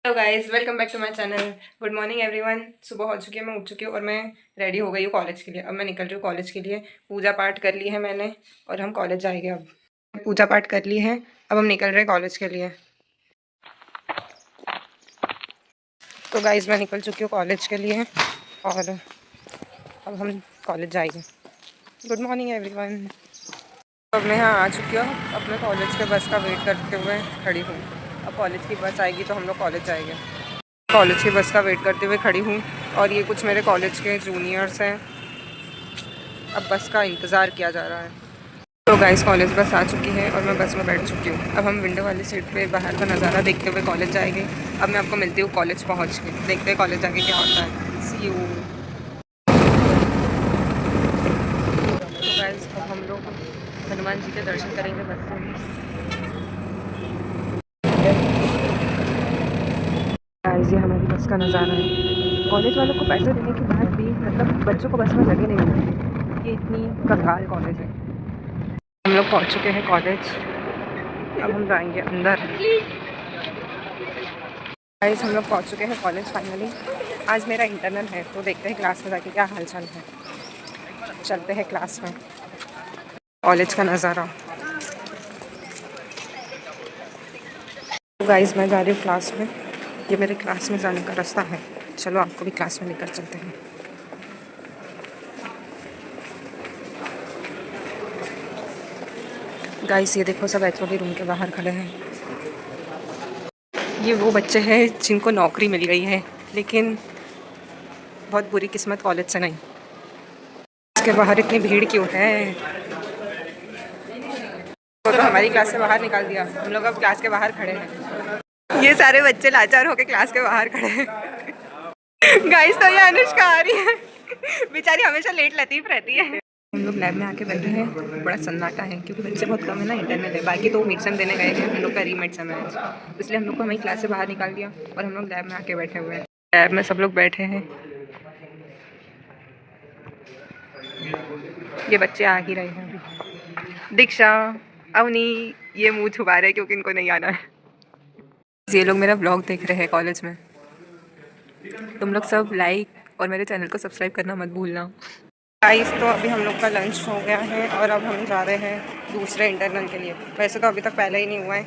Hello guys, welcome back to my channel. Good morning everyone. सुबह हो चुकी है, मैं उठ चुकी हूँ और मैं रेडी हो गई हूँ कॉलेज के लिए। अब मैं निकल रही हूँ कॉलेज के लिए। पूजा पाठ कर ली है मैंने और हम कॉलेज जाएंगे। अब पूजा पाठ कर ली है, अब हम निकल रहे हैं कॉलेज के लिए। तो गाइस मैं निकल चुकी हूँ कॉलेज के लिए और अब हम कॉलेज जाएंगे। Good morning everyone. अब मैं यहाँ आ चुकी हूँ। अब मैं कॉलेज के बस का वेट करते हुए खड़ी हूँ। अब कॉलेज की बस आएगी तो हम लोग कॉलेज जाएंगे। कॉलेज की बस का वेट करते हुए खड़ी हूँ और ये कुछ मेरे कॉलेज के जूनियर्स हैं। अब बस का इंतज़ार किया जा रहा है। तो गाइस कॉलेज बस आ चुकी है और मैं बस में बैठ चुकी हूँ। अब हम विंडो वाली सीट पे बाहर का नज़ारा देखते हुए कॉलेज जाएंगे। अब मैं आपको मिलती हूँ कॉलेज पहुँच के। देखते हैं कॉलेज जाके क्या होता है। सी यू। तो गाइस अब हम लोग हनुमान जी के दर्शन करेंगे बस से। गाइस ये हमारी बस का नज़ारा है। कॉलेज वालों को पैसे देने के बाद भी मतलब बच्चों को बस में जगह नहीं मिलती। ये इतनी कंगाल कॉलेज है। हम लोग पहुँच चुके हैं कॉलेज। अब हम जाएंगे अंदर। गाइस हम लोग पहुँच चुके हैं कॉलेज फाइनली। आज मेरा इंटरनल है तो देखते हैं क्लास में जाके क्या हालचाल है। चलते हैं क्लास में। कॉलेज का नज़ारा। तो गाइस मैं जा रही हूँ क्लास में। ये मेरे क्लास में जाने का रास्ता है। चलो आपको भी क्लास में लेकर चलते हैं। गाइस ये देखो सब एचओडी रूम के बाहर खड़े हैं। ये वो बच्चे हैं जिनको नौकरी मिल गई है, लेकिन बहुत बुरी किस्मत कॉलेज से नहीं। इसके बाहर इतनी भीड़ क्यों है? तो हमारी क्लास से बाहर निकाल दिया। हम लोग अब क्लास के बाहर खड़े हैं। ये सारे बच्चे लाचार होके क्लास के बाहर खड़े हैं। गाइस तो ये अनुष्का आ रही है। बेचारी हमेशा लेट लतीफ रहती है। हम लोग लैब में आके बैठे हैं। बड़ा सन्नाटा है क्योंकि बच्चे बहुत कम है ना, इंटरनल है। बाकी तो मिड सेम देने गए हैं, हम लोग का री मिड सेम है, इसलिए हम लोग को हमारी क्लास से बाहर निकाल दिया और हम लोग लैब में आके बैठे हुए हैं। लैब में सब लोग बैठे हैं। ये बच्चे आ ही रहे हैं अभी। दीक्षा, अवनी ये मुंह छुपा रहे क्योंकि इनको नहीं आना है। ये लोग मेरा ब्लॉग देख रहे हैं कॉलेज में। तुम लोग सब लाइक और मेरे चैनल को सब्सक्राइब करना मत भूलना। गाइस तो अभी हम लोग का लंच हो गया है और अब हम जा रहे हैं दूसरे इंटरनल के लिए। वैसे तो अभी तक पहले ही नहीं हुआ है।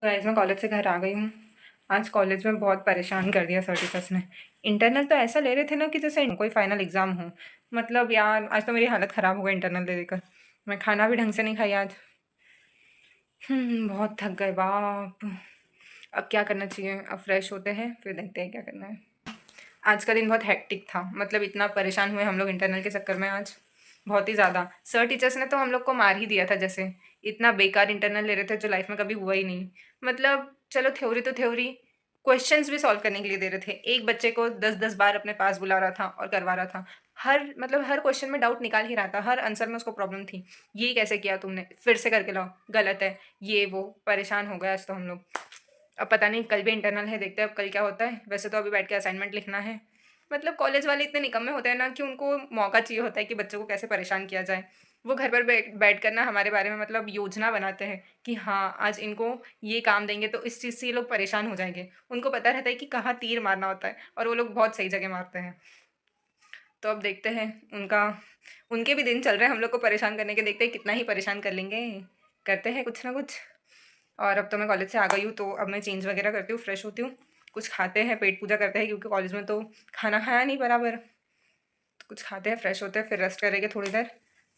गाइस मैं कॉलेज से घर आ गई हूँ। आज कॉलेज में बहुत परेशान कर दिया सर टीचर्स ने। इंटरनल तो ऐसा ले रहे थे ना कि जैसे कोई फाइनल एग्ज़ाम हो। मतलब यार आज तो मेरी हालत ख़राब हो गई इंटरनल दे देकर। मैं खाना भी ढंग से नहीं खाई आज। बहुत थक गए बाप। अब क्या करना चाहिए? अब फ्रेश होते हैं फिर देखते हैं क्या करना है। आज का दिन बहुत हेक्टिक था। मतलब इतना परेशान हुए हम लोग इंटरनल के चक्कर में आज, बहुत ही ज़्यादा। सर टीचर्स ने तो हम लोग को मार ही दिया था। जैसे इतना बेकार इंटरनल ले रहे थे जो लाइफ में कभी हुआ ही नहीं। मतलब चलो थ्योरी तो थ्योरी, क्वेश्चंस भी सॉल्व करने के लिए दे रहे थे। एक बच्चे को 10-10 बार अपने पास बुला रहा था और करवा रहा था। हर क्वेश्चन में डाउट निकाल ही रहा था। हर आंसर में उसको प्रॉब्लम थी। ये कैसे किया तुमने, फिर से करके लाओ, गलत है, ये वो। परेशान हो गए आज तो हम लोग। अब पता नहीं कल भी इंटरनल है, देखते हैं अब कल क्या होता है। वैसे तो अभी बैठ के असाइनमेंट लिखना है। मतलब कॉलेज वाले इतने निकम्मे होते हैं ना कि उनको मौका चाहिए होता है कि बच्चों को कैसे परेशान किया जाए। वो घर पर बैठ कर ना हमारे बारे में मतलब योजना बनाते हैं कि हाँ आज इनको ये काम देंगे तो इस चीज़ से ये लोग परेशान हो जाएंगे। उनको पता रहता है कि कहाँ तीर मारना होता है और वो लोग बहुत सही जगह मारते हैं। तो अब देखते हैं उनका, उनके भी दिन चल रहे हैं हम लोग को परेशान करने के। देखते हैं कितना ही परेशान कर लेंगे। करते हैं कुछ ना कुछ। और अब तो मैं कॉलेज से आ गई हूँ तो अब मैं चेंज वगैरह करती हूँ, फ्रेश होती हूँ, कुछ खाते हैं, पेट पूजा करते हैं क्योंकि कॉलेज में तो खाना खाया नहीं बराबर। तो कुछ खाते हैं, फ्रेश होते हैं, फिर रेस्ट करेंगे थोड़ी देर।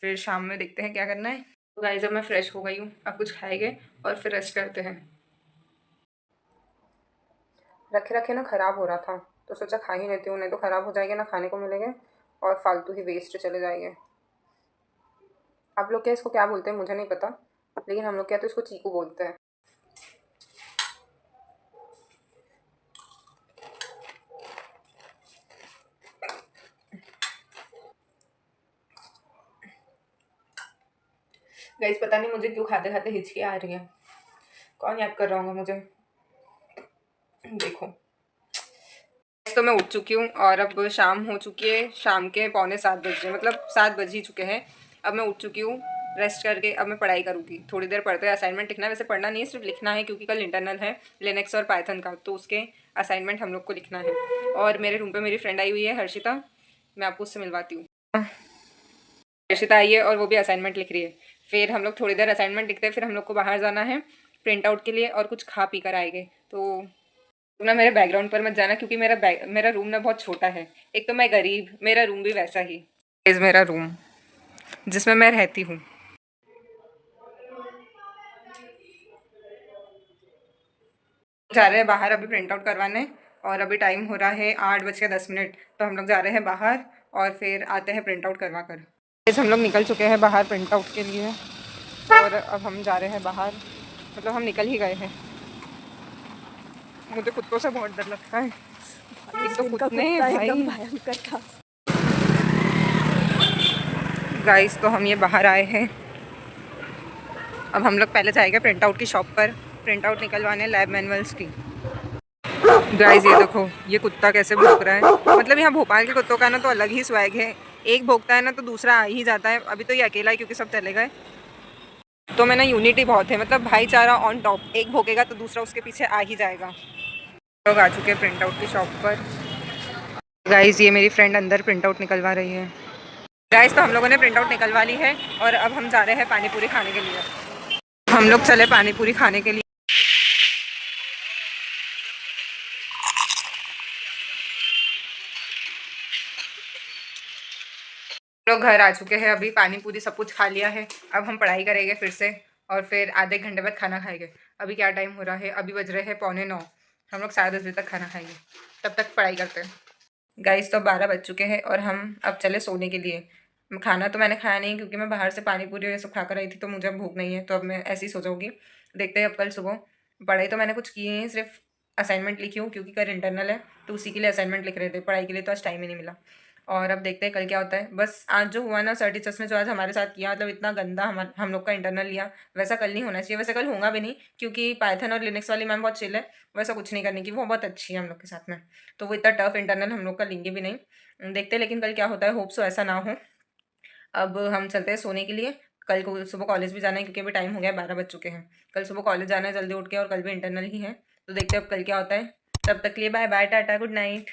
फिर शाम में देखते हैं क्या करना है। तो गाइस अब मैं फ्रेश हो गई हूँ, अब कुछ खाएंगे और फिर रेस्ट करते हैं। रखे रखे ना ख़राब हो रहा था तो सोचा खा ही लेती हूँ, नहीं तो ख़राब हो जाएगा ना खाने को मिलेंगे और फालतू ही वेस्ट चले जाएंगे। आप लोग क्या इसको क्या बोलते हैं मुझे नहीं पता, लेकिन हम लोग क्या तो इसको चीकू बोलते हैं। गाइस पता नहीं मुझे क्यों खाते खाते हिचकी आ रही है। कौन याद कर रहा होगा मुझे? देखो तो मैं उठ चुकी हूँ और अब शाम हो चुकी है। शाम के 6:45 बज रहे, मतलब 7 बज ही चुके हैं। अब मैं उठ चुकी हूँ, रेस्ट करके अब मैं पढ़ाई करूँगी। थोड़ी देर पढ़ते हैं, असाइनमेंट लिखना है। वैसे पढ़ना नहीं है, सिर्फ लिखना है क्योंकि कल इंटरनल है लिनक्स और पाइथन का, तो उसके असाइनमेंट हम लोग को लिखना है। और मेरे रूम पे मेरी फ्रेंड आई हुई है हर्षिता, मैं आपको उससे मिलवाती हूँ। हर्षिता आई है और वो भी असाइनमेंट लिख रही है। फिर हम लोग थोड़ी देर असाइनमेंट लिखते हैं, फिर हम लोग को बाहर जाना है प्रिंट आउट के लिए और कुछ खा पी कर आएंगे। तो ना मेरे बैकग्राउंड पर मत जाना क्योंकि मेरा रूम ना बहुत छोटा है। एक तो मैं गरीब, मेरा रूम भी वैसा ही इस मेरा रूम जिसमें मैं रहती हूँ। जा रहे हैं बाहर अभी प्रिंट आउट करवाने और अभी टाइम हो रहा है 8:10। तो हम लोग जा रहे हैं बाहर और फिर आते हैं प्रिंट आउट करवा कर। जैसे हम लोग निकल चुके हैं बाहर प्रिंट आउट के लिए और अब हम जा रहे हैं बाहर, मतलब हम निकल ही गए हैं। मुझे कुत्तों से बहुत डर लगता है। एक तो कुत्ते भाई गाइस, तो हम ये बाहर आए हैं। अब हम लोग पहले जाएंगे प्रिंट आउट की शॉप पर प्रिंट आउट निकलवाने लैब मैनुअल्स की। गाइस ये देखो ये कुत्ता कैसे भौंक रहा है। मतलब यहाँ भोपाल के कुत्तों का ना तो अलग ही स्वैग है। एक भौंकता है ना तो दूसरा आ ही जाता है। अभी तो ये अकेला है क्योंकि सब चले गए। तो मैं ना यूनिटी बहुत है, मतलब भाईचारा ऑन टॉप। एक भौंकेगा तो दूसरा उसके पीछे आ ही जाएगा। लोग आ चुके हैं प्रिंट आउट की शॉप पर। गाइस ये मेरी फ्रेंड अंदर प्रिंट आउट निकलवा रही है। गाइस तो हम लोगों ने प्रिंट आउट निकलवा ली है और अब हम जा रहे हैं पानी पूरी खाने के लिए। हम लोग चले पानी पूरी खाने के लिए। लोग घर आ चुके हैं, अभी पानी पूरी सब कुछ खा लिया है। अब हम पढ़ाई करेंगे फिर से और फिर आधे घंटे बाद खाना खाएंगे। अभी क्या टाइम हो रहा है, अभी बज रहे हैं 8:45। हम लोग 10:30 बजे तक खाना खाएंगे, तब तक पढ़ाई करते हैं। गाइस तो 12 बज चुके हैं और हम अब चले सोने के लिए। खाना तो मैंने खाया नहीं क्योंकि मैं बाहर से पानी पूरी ये सब खा कर आई थी, तो मुझे अब भूख नहीं है। तो अब मैं ऐसे ही सो जाऊँगी। देखते हैं अब कल सुबह। पढ़ाई तो मैंने कुछ की नहीं, सिर्फ असाइनमेंट लिखी हूँ क्योंकि कल इंटरनल है, तो उसी के लिए असाइनमेंट लिख रहे थे। पढ़ाई के लिए तो आज टाइम ही नहीं मिला। और अब देखते हैं कल क्या होता है। बस आज जो हुआ ना सर टीचर्स ने जो आज हमारे साथ किया, मतलब इतना गंदा हम लोग का इंटरनल लिया, वैसा कल नहीं होना चाहिए। वैसे कल होगा भी नहीं क्योंकि पाइथन और लिनक्स वाली मैम बहुत चिल है। वैसा कुछ नहीं करने की, वो बहुत अच्छी है हम लोग के साथ में। तो वो इतना टफ इंटरनल हम लोग का लेंगे भी नहीं। देखते हैं लेकिन कल क्या होता है। होप सो ऐसा ना हो। अब हम चलते हैं सोने के लिए। कल को सुबह कॉलेज भी जाना है क्योंकि अभी टाइम हो गया 12 बज चुके हैं। कल सुबह कॉलेज जाना है जल्दी उठ के और कल भी इंटरनल ही है। तो देखते हैं अब कल क्या होता है। तब तक के लिए bye bye, tata, good night.